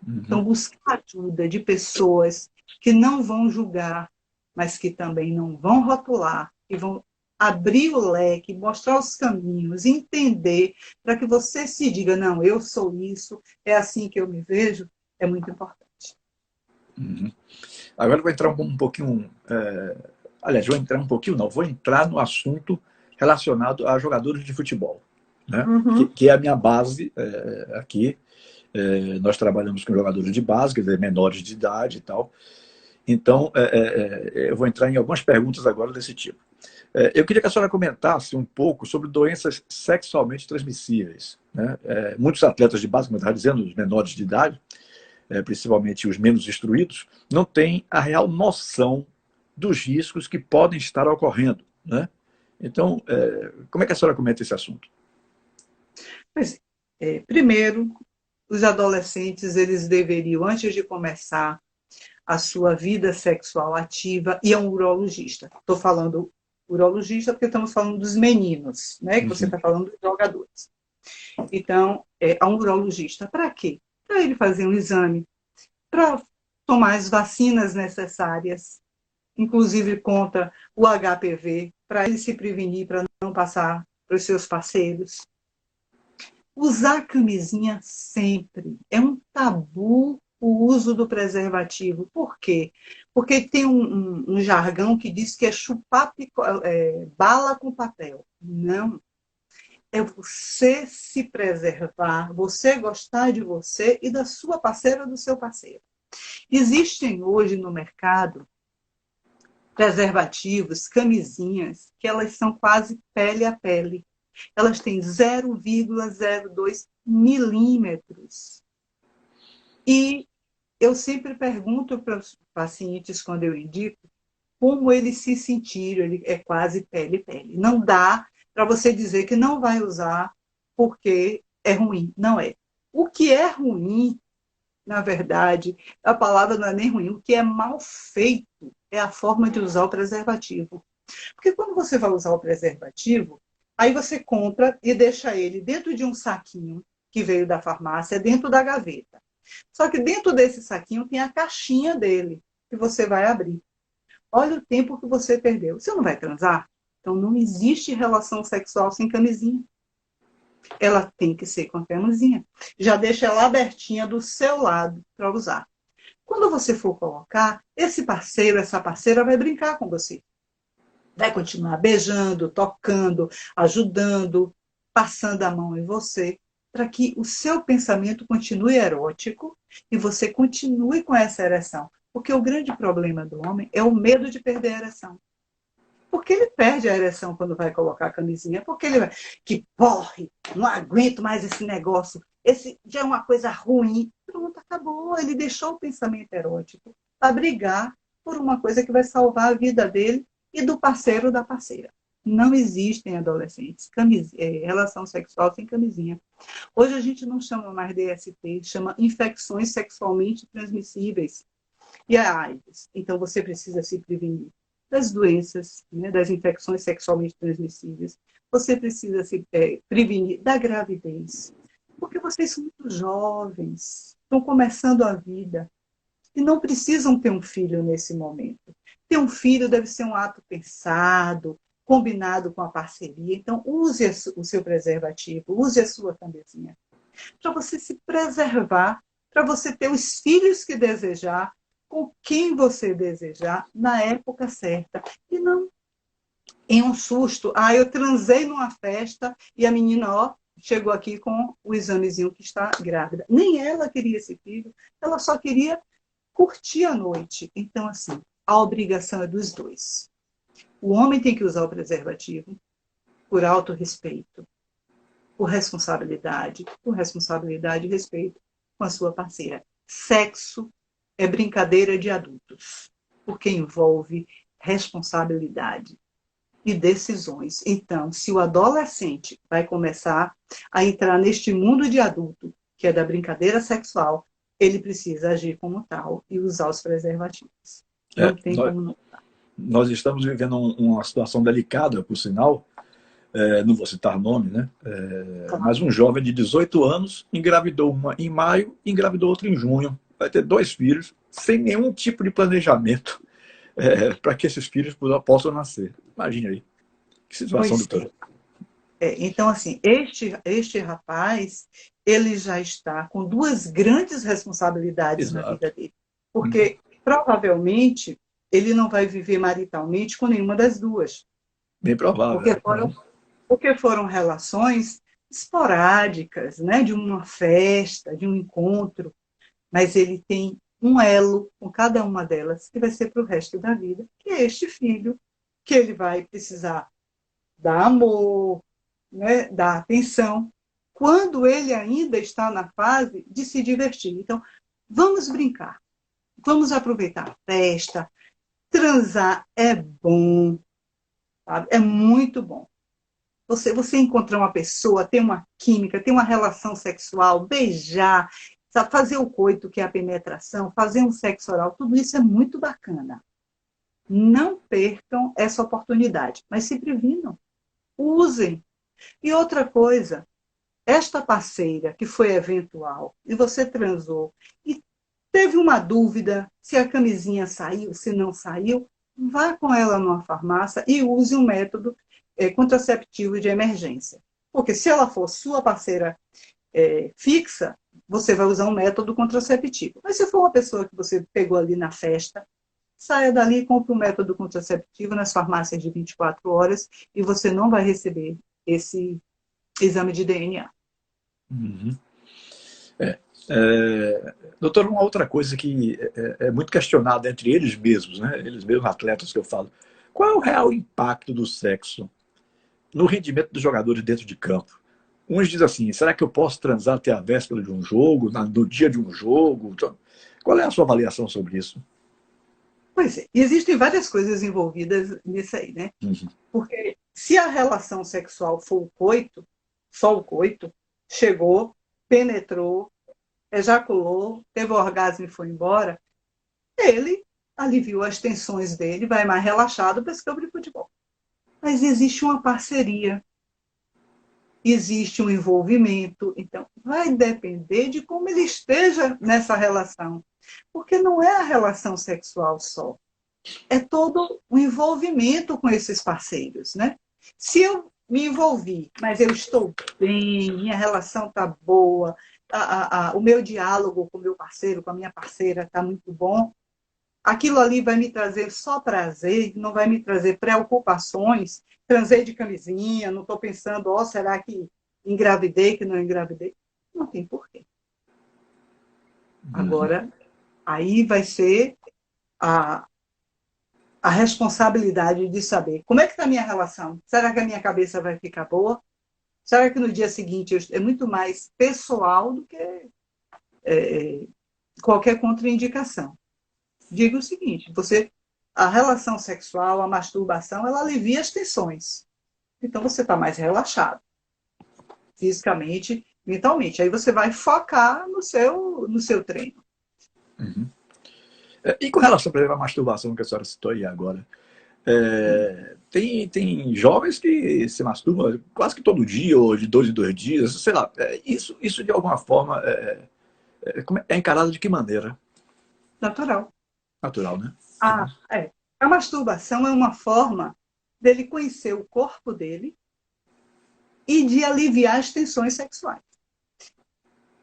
Então, buscar ajuda de pessoas que não vão julgar, mas que também não vão rotular, que vão abrir o leque, mostrar os caminhos, entender, para que você se diga, não, eu sou isso, é assim que eu me vejo, é muito importante. Agora eu vou entrar um pouquinho... aliás, vou entrar um pouquinho, não, vou entrar no assunto relacionado a jogadores de futebol, né? Que é a minha base aqui. Nós trabalhamos com jogadores de base, quer dizer, menores de idade e tal. Então, eu vou entrar em algumas perguntas agora desse tipo. Eu queria que a senhora comentasse um pouco sobre doenças sexualmente transmissíveis, né? Muitos atletas de base, como eu estava dizendo, os menores de idade, principalmente os menos instruídos, não têm a real noção dos riscos que podem estar ocorrendo, né? Então, como é que a senhora comenta esse assunto? Pois, primeiro, os adolescentes, eles deveriam, antes de começar a sua vida sexual ativa, ir a um urologista. Estou falando urologista porque estamos falando dos meninos, né? Que você está falando dos jogadores. Então, a um urologista. Para quê? Para ele fazer um exame, para tomar as vacinas necessárias, inclusive contra o HPV, para ele se prevenir, para não passar para os seus parceiros. Usar camisinha sempre. É um tabu o uso do preservativo. Por quê? Porque tem um jargão que diz que é chupar bala com papel. Não. É você se preservar, você gostar de você e da sua parceira ou do seu parceiro. Existem hoje no mercado preservativos, camisinhas, que elas são quase pele a pele. Elas têm 0,02 milímetros. E eu sempre pergunto para os pacientes, quando eu indico, como eles se sentiram. Ele é quase pele-pele. Não dá para você dizer que não vai usar porque é ruim. Não é. O que é ruim, na verdade, a palavra não é nem ruim. O que é mal feito é a forma de usar o preservativo. Porque quando você vai usar o preservativo, aí você compra e deixa ele dentro de um saquinho que veio da farmácia, dentro da gaveta. Só que dentro desse saquinho tem a caixinha dele, que você vai abrir. Olha o tempo que você perdeu. Você não vai transar? Então não existe relação sexual sem camisinha. Ela tem que ser com a camisinha. Já deixa ela abertinha do seu lado para usar. Quando você for colocar, esse parceiro, essa parceira vai brincar com você. Vai continuar beijando, tocando, ajudando, passando a mão em você, para que o seu pensamento continue erótico e você continue com essa ereção. Porque o grande problema do homem é o medo de perder a ereção. Porque ele perde a ereção quando vai colocar a camisinha. Porque ele vai, que porre, não aguento mais esse negócio. Esse já é uma coisa ruim. Pronto, acabou. Ele deixou o pensamento erótico para brigar por uma coisa que vai salvar a vida dele e do parceiro ou da parceira. Não existem adolescentes, relação sexual sem camisinha. Hoje a gente não chama mais DST, chama infecções sexualmente transmissíveis. E a AIDS. Então você precisa se prevenir das doenças, né, das infecções sexualmente transmissíveis. Você precisa se prevenir da gravidez. Porque vocês são muito jovens, estão começando a vida e não precisam ter um filho nesse momento. Ter um filho deve ser um ato pensado, combinado com a parceria. Então, use o seu preservativo, use a sua camisinha, para você se preservar, para você ter os filhos que desejar, com quem você desejar, na época certa. E não em um susto. Ah, eu transei numa festa e a menina, ó, chegou aqui com o examezinho que está grávida. Nem ela queria esse filho, ela só queria curtir a noite. Então, assim, a obrigação é dos dois. O homem tem que usar o preservativo por autorrespeito, por responsabilidade e respeito com a sua parceira. Sexo é brincadeira de adultos, porque envolve responsabilidade e decisões. Então, se o adolescente vai começar a entrar neste mundo de adulto, que é da brincadeira sexual, ele precisa agir como tal e usar os preservativos. Não tem como não. Nós estamos vivendo uma situação delicada, por sinal, não vou citar nome, né? Mas um jovem de 18 anos engravidou uma em maio e engravidou outra em junho. Vai ter 2 filhos, sem nenhum tipo de planejamento para que esses filhos possam nascer. Imagine aí. Que situação, doutora. Então, assim, este rapaz, ele já está com 2 grandes responsabilidades na vida dele. Porque, provavelmente, ele não vai viver maritalmente com nenhuma das 2. Bem provável. Porque foram relações esporádicas, né? De uma festa, de um encontro. Mas ele tem um elo com cada uma delas, que vai ser para o resto da vida, que é este filho, que ele vai precisar dar amor, né, dar atenção, quando ele ainda está na fase de se divertir. Então, vamos brincar, vamos aproveitar a festa, transar é bom, sabe? É muito bom. Você encontrar uma pessoa, ter uma química, ter uma relação sexual, beijar, sabe? Fazer o coito, que é a penetração, fazer um sexo oral, tudo isso é muito bacana. Não percam essa oportunidade, mas se previnam, usem. E outra coisa, esta parceira que foi eventual e você transou e teve uma dúvida se a camisinha saiu, se não saiu, vá com ela numa farmácia e use um método contraceptivo de emergência. Porque se ela for sua parceira fixa, você vai usar um método contraceptivo. Mas se for uma pessoa que você pegou ali na festa, saia dali e compre um método contraceptivo nas farmácias de 24 horas e você não vai receber esse exame de DNA. Uhum. Doutor, uma outra coisa que é muito questionada entre eles mesmos, né? Eles mesmos atletas que eu falo, qual é o real impacto do sexo no rendimento dos jogadores dentro de campo? Uns dizem assim, será que eu posso transar até a véspera de um jogo, no dia de um jogo? Qual é a sua avaliação sobre isso? Pois é, existem várias coisas envolvidas nisso aí, né? Uhum. Porque se a relação sexual for o coito, só o coito, chegou, penetrou, ejaculou, teve o orgasmo e foi embora, ele aliviou as tensões dele, vai mais relaxado para esse campo de futebol. Mas existe uma parceria, existe um envolvimento, então vai depender de como ele esteja nessa relação. Porque não é a relação sexual só, é todo o envolvimento com esses parceiros, né? Se eu me envolvi, mas eu estou bem, minha relação está boa, o meu diálogo com o meu parceiro, com a minha parceira está muito bom, aquilo ali vai me trazer só prazer, não vai me trazer preocupações, transei de camisinha, não estou pensando, será que engravidei, que não engravidei? Não tem porquê. Agora, aí vai ser a responsabilidade de saber como é que está a minha relação. Será que a minha cabeça vai ficar boa? Será que no dia seguinte é muito mais pessoal do que qualquer contraindicação? Digo o seguinte, a relação sexual, a masturbação, ela alivia as tensões. Então você está mais relaxado, fisicamente, mentalmente. Aí você vai focar no seu treino. Uhum. E com relação, por exemplo, à masturbação que a senhora citou aí agora, tem jovens que se masturbam quase que todo dia, ou de 2 em 2 dias, sei lá. Isso de alguma forma é encarado de que maneira? Natural. Natural, né? A masturbação é uma forma dele conhecer o corpo dele e de aliviar as tensões sexuais.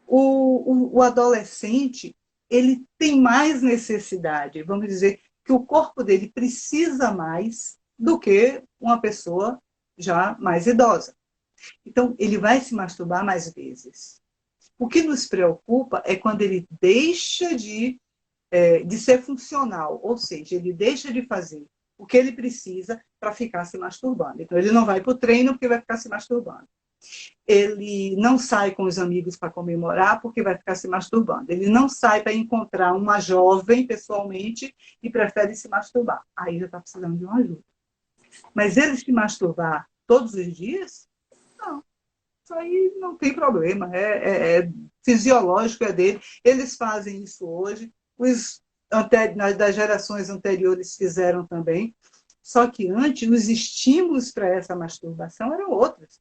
O adolescente, ele tem mais necessidade, vamos dizer, que o corpo dele precisa mais do que uma pessoa já mais idosa. Então, ele vai se masturbar mais vezes. O que nos preocupa é quando ele deixa de ser funcional, ou seja, ele deixa de fazer o que ele precisa para ficar se masturbando. Então, ele não vai para o treino porque vai ficar se masturbando. Ele não sai com os amigos para comemorar porque vai ficar se masturbando. Ele não sai para encontrar uma jovem pessoalmente e prefere se masturbar. Aí já está precisando de uma ajuda. Mas ele se masturbar todos os dias? Não. Isso aí não tem problema. É fisiológico, é dele. Eles fazem isso hoje. Das gerações anteriores fizeram também. Só que antes, os estímulos para essa masturbação eram outros.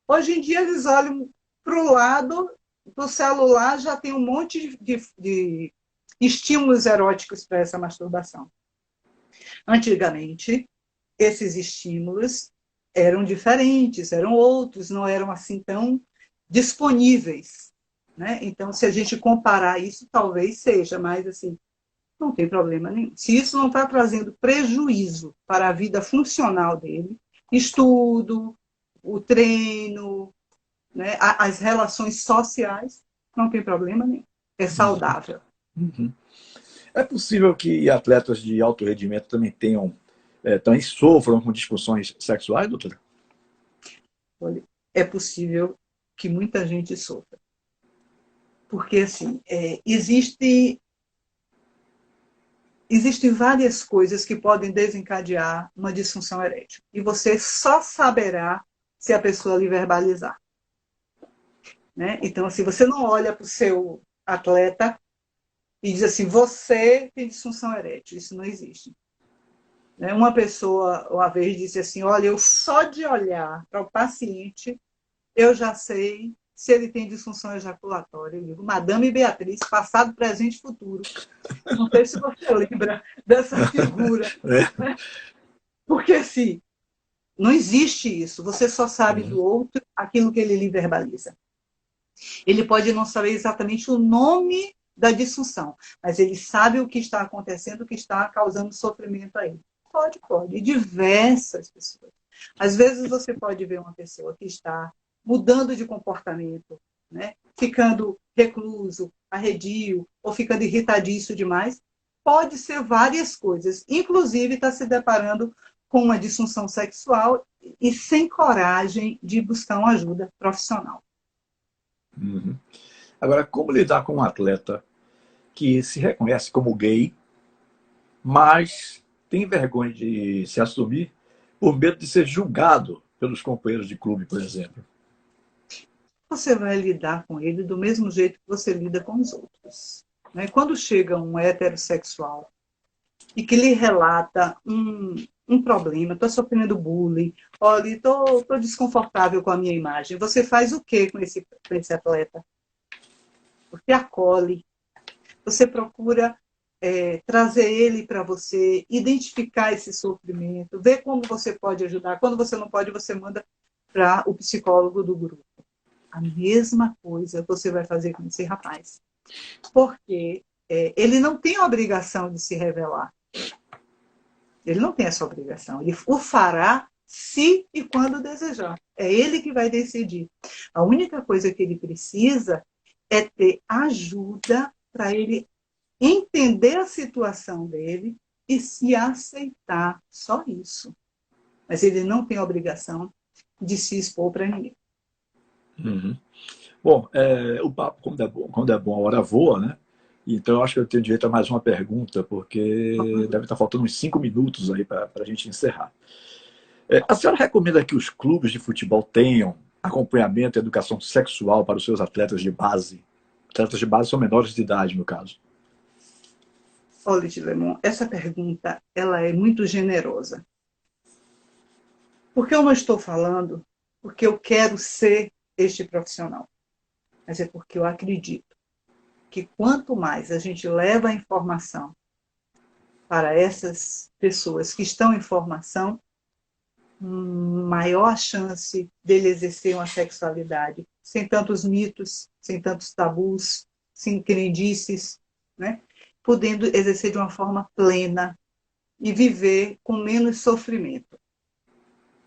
Hoje em dia, eles olham para o lado do celular, já tem um monte de estímulos eróticos para essa masturbação. Antigamente, esses estímulos eram diferentes, eram outros, não eram assim tão disponíveis. Né? Então, se a gente comparar isso, talvez seja, mas assim, não tem problema nenhum. Se isso não está trazendo prejuízo para a vida funcional dele, estudo, o treino, né, as relações sociais, não tem problema nenhum. É saudável. Uhum. É possível que atletas de alto rendimento também também sofram com disfunções sexuais, doutora? Olha, é possível que muita gente sofra. Porque, assim, existem várias coisas que podem desencadear uma disfunção erétil. E você só saberá se a pessoa lhe verbalizar. Né? Então, assim, você não olha para o seu atleta e diz assim, você tem disfunção erétil. Isso não existe. Né? Uma pessoa, uma vez, disse assim, olha, eu só de olhar para o paciente, eu já sei se ele tem disfunção ejaculatória. Eu digo, Madame Beatriz, passado, presente e futuro. Não sei se você lembra dessa figura. Né? Porque, assim, não existe isso. Você só sabe do outro aquilo que ele lhe verbaliza. Ele pode não saber exatamente o nome da disfunção, mas ele sabe o que está acontecendo, o que está causando sofrimento a ele. Pode. E diversas pessoas. Às vezes você pode ver uma pessoa que está mudando de comportamento, né? Ficando recluso, arredio, ou ficando irritadiço demais. Pode ser várias coisas. Inclusive está se deparando com uma disfunção sexual e sem coragem de buscar uma ajuda profissional. Uhum. Agora, como lidar com um atleta que se reconhece como gay, mas tem vergonha de se assumir por medo de ser julgado pelos companheiros de clube, por exemplo? Você vai lidar com ele do mesmo jeito que você lida com os outros. Né? Quando chega um heterossexual e que lhe relata um problema, estou sofrendo bullying, olha, estou desconfortável com a minha imagem, você faz o que com esse atleta? Você acolhe, você procura trazer ele para você, identificar esse sofrimento, ver como você pode ajudar. Quando você não pode, você manda para o psicólogo do grupo. A mesma coisa você vai fazer com esse rapaz. Porque ele não tem a obrigação de se revelar. Ele não tem essa obrigação. Ele o fará se e quando desejar. É ele que vai decidir. A única coisa que ele precisa é ter ajuda para ele entender a situação dele e se aceitar. Só isso. Mas ele não tem a obrigação de se expor para ninguém. Uhum. Bom, o papo, quando é bom, a hora voa, né? Então, eu acho que eu tenho direito a mais uma pergunta, porque deve estar faltando uns 5 minutos aí para a gente encerrar. A senhora recomenda que os clubes de futebol tenham acompanhamento e educação sexual para os seus atletas de base? Atletas de base são menores de idade, no caso. Olha, Tilemon, essa pergunta ela é muito generosa. Por que eu não estou falando? Porque eu quero ser este profissional. Mas é porque eu acredito que quanto mais a gente leva a informação para essas pessoas que estão em formação, maior a chance dele exercer uma sexualidade sem tantos mitos, sem tantos tabus, sem crendices, né? Podendo exercer de uma forma plena e viver com menos sofrimento.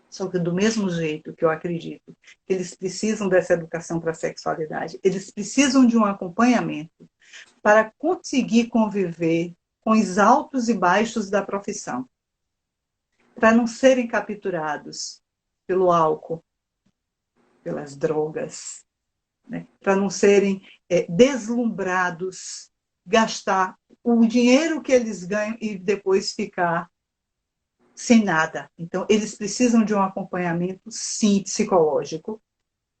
Só que do mesmo jeito que eu acredito que eles precisam dessa educação para a sexualidade, eles precisam de um acompanhamento para conseguir conviver com os altos e baixos da profissão, para não serem capturados pelo álcool, pelas drogas, né? Para não serem deslumbrados, gastar o dinheiro que eles ganham e depois ficar sem nada. Então, eles precisam de um acompanhamento, sim, psicológico,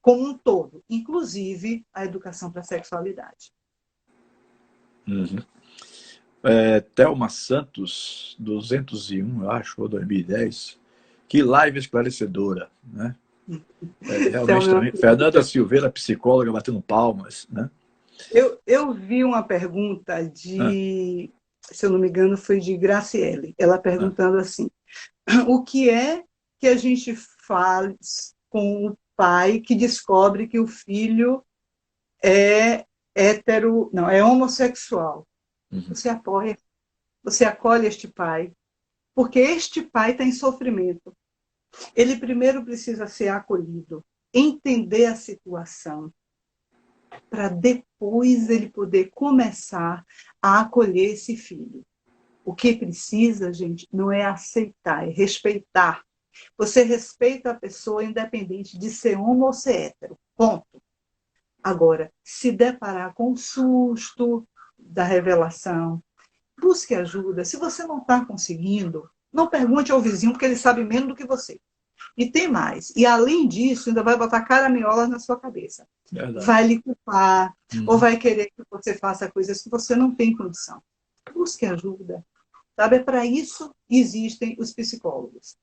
como um todo, inclusive a educação para a sexualidade. Uhum. Thelma Santos, 201, eu acho, ou 2010. Que live esclarecedora, né? Realmente também. Fernanda Silveira, psicóloga, batendo palmas, né? Eu vi uma pergunta de, se eu não me engano, foi de Graciele. Ela perguntando assim: o que é que a gente faz com o pai que descobre que o filho é é homossexual? Uhum. Você apoia, você acolhe este pai, porque este pai está em sofrimento. Ele primeiro precisa ser acolhido, entender a situação, para depois ele poder começar a acolher esse filho. O que precisa, gente, não é aceitar, é respeitar. Você respeita a pessoa independente de ser homo ou ser hétero. Ponto. Agora, se deparar com o susto da revelação, busque ajuda. Se você não está conseguindo, não pergunte ao vizinho, porque ele sabe menos do que você. E tem mais. E, além disso, ainda vai botar caraminholas na sua cabeça. Verdade. Vai lhe culpar, ou vai querer que você faça coisas que você não tem condição. Busque ajuda. Sabe? Para isso existem os psicólogos.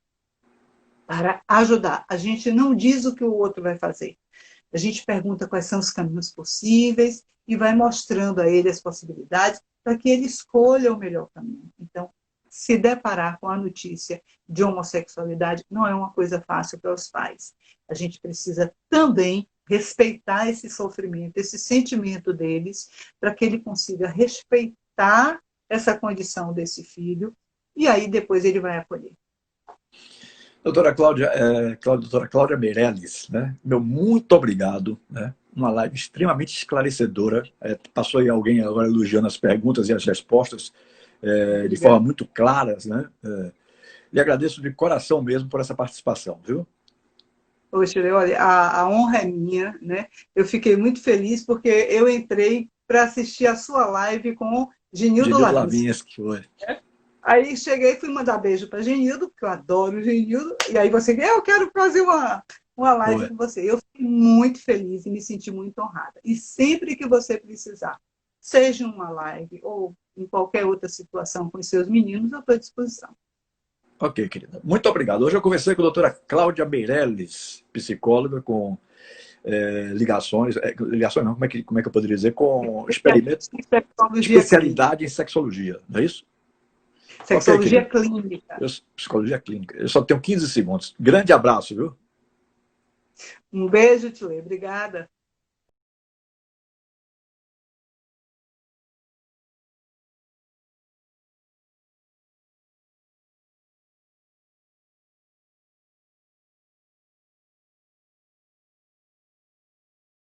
Para ajudar. A gente não diz o que o outro vai fazer. A gente pergunta quais são os caminhos possíveis e vai mostrando a ele as possibilidades para que ele escolha o melhor caminho. Então, se deparar com a notícia de homossexualidade não é uma coisa fácil para os pais. A gente precisa também respeitar esse sofrimento, esse sentimento deles, para que ele consiga respeitar essa condição desse filho, e aí depois ele vai acolher. Doutora Cláudia Meirelles, né? Meu muito obrigado, né? Uma live extremamente esclarecedora. Passou aí alguém agora elogiando as perguntas e as respostas de forma muito claras, né? Lhe agradeço de coração mesmo por essa participação, viu? Poxa, olha, a honra é minha, né? Eu fiquei muito feliz porque eu entrei para assistir a sua live com Genildo Lavinski. Aí cheguei e fui mandar beijo para Genildo, porque eu adoro o Genildo, e aí você, eu quero fazer uma live com você. Eu fiquei muito feliz e me senti muito honrada. E sempre que você precisar, seja uma live ou em qualquer outra situação com os seus meninos, eu estou à disposição. Ok, querida. Muito obrigado. Hoje eu conversei com a doutora Cláudia Meirelles, psicóloga, com ligações não, como é que eu poderia dizer? Com experimentos, especialidade em sexologia, não é isso? Sexologia clínica. Psicologia clínica. Eu só tenho 15 segundos. Grande abraço, viu? Um beijo, Tilê. Obrigada.